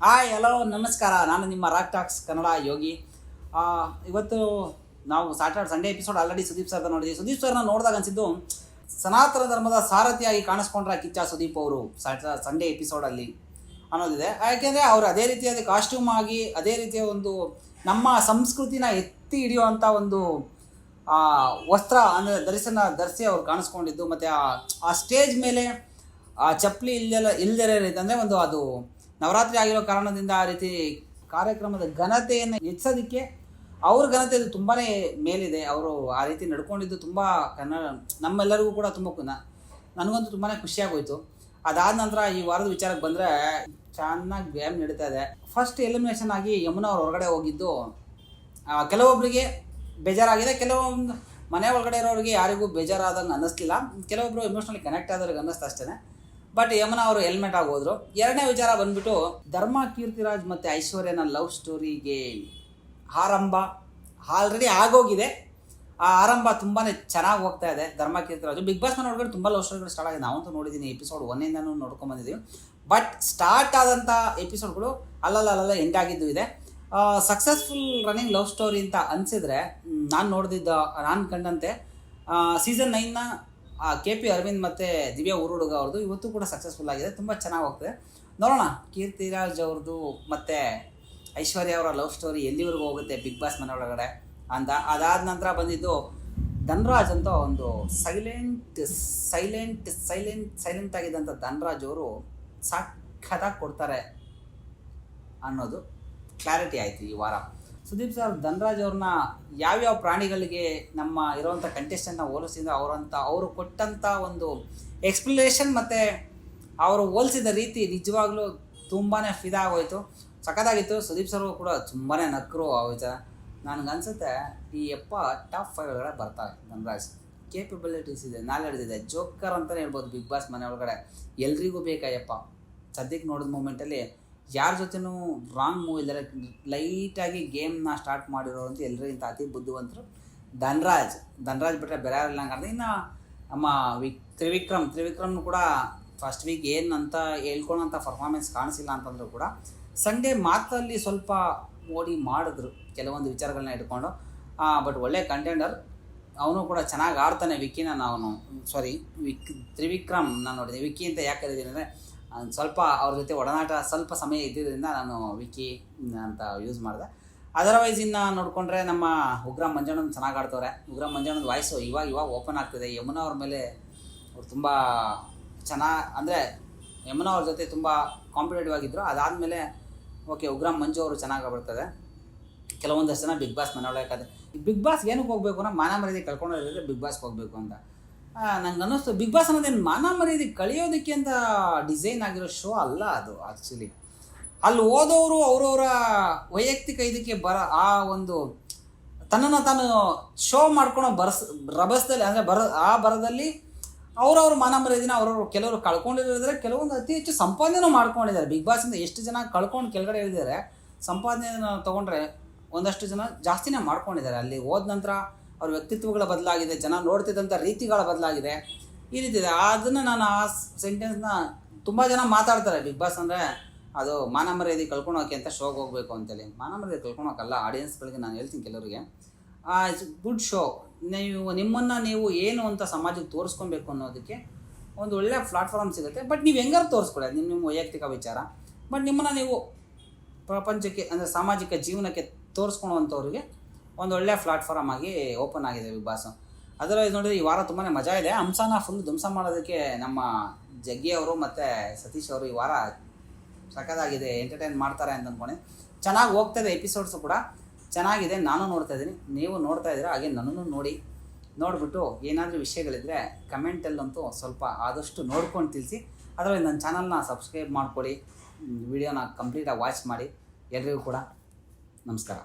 Hi hello ನಮಸ್ಕಾರ. ನಾನು ನಿಮ್ಮ ರಾಕ್ ಟಾಕ್ಸ್ ಕನ್ನಡ ಯೋಗಿ. ಇವತ್ತು ನಾವು ಸಂಡೇ ಎಪಿಸೋಡ್ ಆಲ್ರೆಡಿ ಸುದೀಪ್ ಸರ್ನ ನೋಡಿದ್ವಿ. ಸುದೀಪ್ ಸರ್ನ ನೋಡಿದಾಗ ಅನಿಸಿದ್ದು ಸನಾತನ ಧರ್ಮದ ಸಾರಥಿಯಾಗಿ ಕಾಣಿಸ್ಕೊಂಡ್ರೆ ಕಿಚ್ಚ ಸುದೀಪ್ ಅವರು ಸಂಡೇ ಎಪಿಸೋಡಲ್ಲಿ ಅನ್ನೋದಿದೆ. ಯಾಕೆಂದರೆ ಅವರು ಅದೇ ರೀತಿಯಾದ ಕಾಸ್ಟ್ಯೂಮ್ ಆಗಿ ಅದೇ ರೀತಿಯ ಒಂದು ನಮ್ಮ ಸಂಸ್ಕೃತಿನ ಎತ್ತಿ ಹಿಡಿಯುವಂಥ ಒಂದು ವಸ್ತ್ರ ಅಂದರೆ ಧರಿಸಿ ಅವ್ರು ಕಾಣಿಸ್ಕೊಂಡಿದ್ದು. ಮತ್ತು ಆ ಸ್ಟೇಜ್ ಮೇಲೆ ಆ ಚಪ್ಪಲಿ ಇಲ್ಲದೇ ರೀತಿ ಅಂದರೆ ಒಂದು ಅದು ನವರಾತ್ರಿ ಆಗಿರೋ ಕಾರಣದಿಂದ ಆ ರೀತಿ ಕಾರ್ಯಕ್ರಮದ ಘನತೆಯನ್ನು ಹೆಚ್ಚೋದಕ್ಕೆ ಅವ್ರ ಘನತೆ ಅದು ತುಂಬಾ ಮೇಲಿದೆ. ಅವರು ಆ ರೀತಿ ನಡ್ಕೊಂಡಿದ್ದು ತುಂಬ ನಮ್ಮೆಲ್ಲರಿಗೂ ಕೂಡ ತುಂಬ ನನಗಂತೂ ತುಂಬಾ ಖುಷಿಯಾಗೋಯ್ತು. ಅದಾದ ನಂತರ ಈ ವಾರದ ವಿಚಾರಕ್ಕೆ ಬಂದರೆ ಚೆನ್ನಾಗಿ ಗೇಮ್ ನಡೀತಾ ಇದೆ. ಫಸ್ಟ್ ಎಲಿಮಿನೇಷನ್ ಆಗಿ ಯಮುನಾ ಅವ್ರು ಹೊರಗಡೆ ಹೋಗಿದ್ದು ಕೆಲವೊಬ್ಬರಿಗೆ ಬೇಜಾರಾಗಿದೆ, ಕೆಲವೊಂದು ಮನೆ ಒಳಗಡೆ ಇರೋರಿಗೆ ಯಾರಿಗೂ ಬೇಜಾರಾದಂಗೆ ಅನ್ನಿಸ್ಲಿಲ್ಲ. ಕೆಲವೊಬ್ಬರು ಎಮೋಷ್ನಲಿ ಕನೆಕ್ಟ್ ಆದವ್ರಿಗೆ ಅನ್ನಿಸ್ತು ಅಷ್ಟೇ. ಬಟ್ ಯಮುನಾ ಅವರು ಹೆಲ್ಮೆಟ್ ಆಗೋದ್ರು. ಎರಡನೇ ವಿಚಾರ ಬಂದ್ಬಿಟ್ಟು ಧರ್ಮ ಕೀರ್ತಿರಾಜ್ ಮತ್ತು ಐಶ್ವರ್ಯನ ಲವ್ ಸ್ಟೋರಿಗೆ ಆರಂಭ ಆಲ್ರೆಡಿ ಆಗೋಗಿದೆ. ಆ ಆರಂಭ ತುಂಬಾ ಚೆನ್ನಾಗಿ ಹೋಗ್ತಾ ಇದೆ. ಧರ್ಮ ಕೀರ್ತಿರಾಜು ಬಿಗ್ ಬಾಸ್ ಮನೆ ಒಳಗಡೆ ತುಂಬ ಲವ್ ಸ್ಟೋರಿಗಳು ಸ್ಟಾರ್ಟ್ ಆಗಿದೆ. ನಾವಂತೂ ನೋಡಿದ್ದೀನಿ, ಎಪಿಸೋಡ್ 1ಇಂದನೂ ನೋಡ್ಕೊಂಬಂದಿದ್ದೀವಿ. ಬಟ್ ಸ್ಟಾರ್ಟ್ ಆದಂಥ ಎಪಿಸೋಡ್ಗಳು ಅಲ್ಲಲ್ಲ ಎಂಡ್ ಆಗಿದ್ದು ಇದೆ. ಸಕ್ಸಸ್ಫುಲ್ ರನ್ನಿಂಗ್ ಲವ್ ಸ್ಟೋರಿ ಅಂತ ಅನಿಸಿದ್ರೆ ನಾನು ಕಂಡಂತೆ ಸೀಸನ್ 9ನ KP ಅರವಿಂದ್ ಮತ್ತು ದಿವ್ಯಾ ಊರುಡುಗ ಅವ್ರದ್ದು ಇವತ್ತು ಕೂಡ ಸಕ್ಸಸ್ಫುಲ್ ಆಗಿದೆ, ತುಂಬ ಚೆನ್ನಾಗಿ ಹೋಗ್ತದೆ. ನೋಡೋಣ ಕೀರ್ತಿರಾಜ್ ಅವ್ರದ್ದು ಮತ್ತು ಐಶ್ವರ್ಯ ಅವರ ಲವ್ ಸ್ಟೋರಿ ಎಲ್ಲಿವರೆಗೂ ಹೋಗುತ್ತೆ ಬಿಗ್ ಬಾಸ್ ಮನೆ ಒಳಗಡೆ ಅಂತ. ಅದಾದ ನಂತರ ಬಂದಿದ್ದು ಧನ್ರಾಜ್ ಅಂತ ಒಂದು ಸೈಲೆಂಟ್ ಆಗಿದ್ದಂಥ ಧನ್ರಾಜ್ ಅವರು ಸಖತ್ತಾಗಿ ಕೊಡ್ತಾರೆ ಅನ್ನೋದು ಕ್ಲಾರಿಟಿ ಆಯಿತು ಈ ವಾರ. ಸುದೀಪ್ ಸರ್ ಧನ್ರಾಜ್ ಅವ್ರನ್ನ ಯಾವ್ಯಾವ ಪ್ರಾಣಿಗಳಿಗೆ ನಮ್ಮ ಇರೋವಂಥ ಕಂಟೆಸ್ಟೆಂಟ್ನ ಹೋಲಿಸಿದ ಅವರು ಕೊಟ್ಟಂಥ ಒಂದು ಎಕ್ಸ್ಪ್ಲನೇಷನ್ ಮತ್ತು ಅವರು ಹೋಲಿಸಿದ ರೀತಿ ನಿಜವಾಗ್ಲೂ ತುಂಬಾ ಫಿದಾ ಆಗೋಯ್ತು, ಸಖತ್ತಾಗಿತ್ತು. ಸುದೀಪ್ ಸರ್ ಕೂಡ ತುಂಬಾ ನಕ್ಕರು ಆ ವಿಚಾರ. ನನಗನ್ಸುತ್ತೆ ಈ ಟಾಪ್ 5 ಒಳಗಡೆ ಬರ್ತಾರೆ ಧನ್ರಾಜ್. ಕೇಪಬಿಲಿಟೀಸ್ ಇದೆ, ನಾಲೆಡ್ಜ್ ಇದೆ, ಜೋಕರ್ ಅಂತಲೇ ಹೇಳ್ಬೋದು ಬಿಗ್ ಬಾಸ್ ಮನೆ ಒಳಗಡೆ. ಎಲ್ರಿಗೂ ಬೇಕಾಯಪ್ಪ. ಸದ್ಯಕ್ಕೆ ನೋಡಿದ ಮೂಮೆಂಟಲ್ಲಿ ಯಾರ ಜೊತೆನೂ ರಾಂಗ್ ಮೂವ್ ಇದ್ದಾರೆ, ಲೈಟಾಗಿ ಗೇಮ್ನ ಸ್ಟಾರ್ಟ್ ಮಾಡಿರೋರಂತೂ ಎಲ್ಲರಿಗಿಂತ ಅತಿ ಬುದ್ಧಿವಂತರು ಧನ್ರಾಜ್ ಬಿಟ್ಟರೆ ಬೇರೆ ಯಾರಿಲ್ಲ ಹಂಗಾದ್ರೆ. ಇನ್ನು ನಮ್ಮ ತ್ರಿವಿಕ್ರಮ್ ಕೂಡ ಫಸ್ಟ್ ವೀಕ್ ಏನಂತ ಹೇಳ್ಕೊಳ್ಳೋಂಥ ಪರ್ಫಾರ್ಮೆನ್ಸ್ ಕಾಣಿಸಿಲ್ಲ ಅಂತಂದರೂ ಕೂಡ ಸಂಡೇ ಮಾತಲ್ಲಿ ಸ್ವಲ್ಪ ಮೋಡಿ ಮಾಡಿದ್ರು ಕೆಲವೊಂದು ವಿಚಾರಗಳನ್ನ ಇಟ್ಕೊಂಡು. ಬಟ್ ಒಳ್ಳೆ ಕಂಟೆಂಡರ್, ಅವನು ಕೂಡ ಚೆನ್ನಾಗಿ ಆಡ್ತಾನೆ. ತ್ರಿವಿಕ್ರಮ್ ನಾನು ನೋಡಿದೆ. ವಿಕ್ಕಿ ಅಂತ ಯಾಕೆ ಕರೀತೀನಿ ಅಂದರೆ ಸ್ವಲ್ಪ ಅವ್ರ ಜೊತೆ ಒಡನಾಟ ಸ್ವಲ್ಪ ಸಮಯ ಇದ್ದಿದ್ದರಿಂದ ನಾನು ವಿಕ್ಕಿ ಅಂತ ಯೂಸ್ ಮಾಡಿದೆ. ಅದರ್ವೈಸ್ ಇನ್ನು ನೋಡಿಕೊಂಡ್ರೆ ನಮ್ಮ ಉಗ್ರಂ ಮಂಜಣ್ಣನ ಚೆನ್ನಾಗಿ ಆಡ್ತವ್ರೆ. ಉಗ್ರಂ ಮಂಜಣ್ಣನ ವಾಯ್ಸು ಇವಾಗ ಓಪನ್ ಆಗ್ತಿದೆ. ಯಮುನಾ ಅವ್ರ ಮೇಲೆ ಅವ್ರು ತುಂಬ ಅಂದರೆ ಯಮುನಾ ಅವ್ರ ಜೊತೆ ತುಂಬ ಕಾಂಪಿಟೇಟಿವ್ ಆಗಿದ್ದರು. ಅದಾದಮೇಲೆ ಉಗ್ರಂ ಮಂಜು ಅವರು ಚೆನ್ನಾಗಿ ಬರ್ತದೆ. ಕೆಲವೊಂದಷ್ಟು ಜನ ಬಿಗ್ ಬಾಸ್ ಮನೆಯೊಳಗೆ ಬಿಗ್ ಬಾಸ್ ಏನಕ್ಕೆ ಹೋಗಬೇಕು ಅನ್ನೋ ಮಾನ ಮರ್ಯಾದೆ ಕಳ್ಕೊಂಡಿದ್ರೆ ಬಿಗ್ ಬಾಸ್ಗೆ ಹೋಗಬೇಕು ಅಂತ ನಂಗೆ ಅನ್ನಿಸ್ತು. ಬಿಗ್ ಬಾಸ್ ಅನ್ನೋದೇನು ಮಾನ ಮರ್ಯಾದೆ ಕಳಿಯೋದಕ್ಕೆ ಅಂತ ಡಿಸೈನ್ ಆಗಿರೋ ಶೋ ಅಲ್ಲ ಅದು. ಆ್ಯಕ್ಚುಲಿ ಅಲ್ಲಿ ಓದೋರು ಅವರವರ ವೈಯಕ್ತಿಕ ಇದಕ್ಕೆ ಆ ಒಂದು ತನ್ನನ್ನು ತಾನು ಶೋ ಮಾಡ್ಕೊಳೋ ರಭಸದಲ್ಲಿ ಅಂದರೆ ಬರದಲ್ಲಿ ಅವ್ರವ್ರ ಮಾನ ಮರ್ಯಾದಿನ ಕೆಲವರು ಕಳ್ಕೊಂಡಿದ್ದಾರೆ, ಕೆಲವೊಂದು ಅತಿ ಹೆಚ್ಚು ಸಂಪಾದನೆಯೂ ಮಾಡ್ಕೊಂಡಿದ್ದಾರೆ. ಬಿಗ್ ಬಾಸಿಂದ ಎಷ್ಟು ಜನ ಕಳ್ಕೊಂಡು ಕೆಳಗಡೆ ಇಳಿದಿದ್ದಾರೆ, ಸಂಪಾದನೆಯನ್ನು ತೊಗೊಂಡ್ರೆ ಒಂದಷ್ಟು ಜನ ಜಾಸ್ತಿನೇ ಮಾಡ್ಕೊಂಡಿದ್ದಾರೆ. ಅಲ್ಲಿ ಹೋದ ನಂತರ ಅವ್ರ ವ್ಯಕ್ತಿತ್ವಗಳ ಬದಲಾಗಿದೆ, ಜನ ನೋಡ್ತಿದ್ದಂಥ ರೀತಿಗಳ ಬದಲಾಗಿದೆ, ಈ ರೀತಿ ಇದೆ. ಅದನ್ನು ನಾನು ಆ ಸೆಂಟೆನ್ಸ್ನ ತುಂಬ ಜನ ಮಾತಾಡ್ತಾರೆ. ಬಿಗ್ ಬಾಸ್ ಅಂದರೆ ಅದು ಮಾನ ಮರ್ಯಾದೆ ಕಳ್ಕೊಳೋಕೆ ಅಂತ ಶೋಗೆ ಹೋಗಬೇಕು ಅಂತೇಳಿ. ಮಾನ ಮರ್ಯಾದೆ ಕಳ್ಕೊಳೋಕ್ಕಲ್ಲ. ಆಡಿಯನ್ಸ್ಗಳಿಗೆ ನಾನು ಹೇಳ್ತೀನಿ ಕೆಲವರಿಗೆ, ಇಟ್ಸ್ ಗುಡ್ ಶೋ. ನಿಮ್ಮನ್ನು ನೀವು ಏನು ಅಂತ ಸಮಾಜಕ್ಕೆ ತೋರಿಸ್ಕೊಬೇಕು ಅನ್ನೋದಕ್ಕೆ ಒಂದು ಒಳ್ಳೆಯ ಪ್ಲಾಟ್ಫಾರ್ಮ್ ಸಿಗುತ್ತೆ. ಬಟ್ ನೀವು ಹೆಂಗಾರು ತೋರಿಸ್ಕೊಳ್ಳಿ, ಅದು ನಿಮ್ಮ ವೈಯಕ್ತಿಕ ವಿಚಾರ. ಬಟ್ ನಿಮ್ಮನ್ನು ನೀವು ಪ್ರಪಂಚಕ್ಕೆ ಅಂದರೆ ಸಾಮಾಜಿಕ ಜೀವನಕ್ಕೆ ತೋರಿಸ್ಕೊಳ್ಳುವಂಥವ್ರಿಗೆ ಒಂದು ಒಳ್ಳೆಯ ಪ್ಲಾಟ್ಫಾರ್ಮ್ ಆಗಿ ಓಪನ್ ಆಗಿದೆ ಬಿಗ್ ಬಾಸ್. ಅದರಲ್ಲಿ ನೋಡಿದ್ರೆ ಈ ವಾರ ತುಂಬಾ ಮಜಾ ಇದೆ. ಹಂಸನ ಫುಲ್ ಧ್ವಂಸ ಮಾಡೋದಕ್ಕೆ ನಮ್ಮ ಜಗ್ಗಿ ಅವರು ಮತ್ತು ಸತೀಶ್ ಅವರು ಈ ವಾರ ಸಖತ್ತಾಗಿದೆ, ಎಂಟರ್ಟೈನ್ ಮಾಡ್ತಾರೆ ಅಂತ ಅಂದ್ಕೊಂಡೆ. ಚೆನ್ನಾಗಿ ಹೋಗ್ತಾಯಿದೆ, ಎಪಿಸೋಡ್ಸು ಕೂಡ ಚೆನ್ನಾಗಿದೆ. ನಾನು ನೋಡ್ತಾ ಇದ್ದೀನಿ, ನೀವು ನೋಡ್ತಾ ಇದ್ದೀರಾ, ಹಾಗೆ ನನ್ನನ್ನು ನೋಡಿಬಿಟ್ಟು ಏನಾದರೂ ವಿಷಯಗಳಿದ್ದರೆ ಕಮೆಂಟಲ್ಲಂತೂ ಸ್ವಲ್ಪ ಆದಷ್ಟು ನೋಡ್ಕೊಂಡು ತಿಳಿಸಿ. ಅದರಲ್ಲಿ ನನ್ನ ಚಾನಲ್ನ ಸಬ್ಸ್ಕ್ರೈಬ್ ಮಾಡ್ಕೊಳ್ಳಿ, ವಿಡಿಯೋನ ಕಂಪ್ಲೀಟಾಗಿ ವಾಚ್ ಮಾಡಿ. ಎಲ್ರಿಗೂ ಕೂಡ ನಮಸ್ಕಾರ.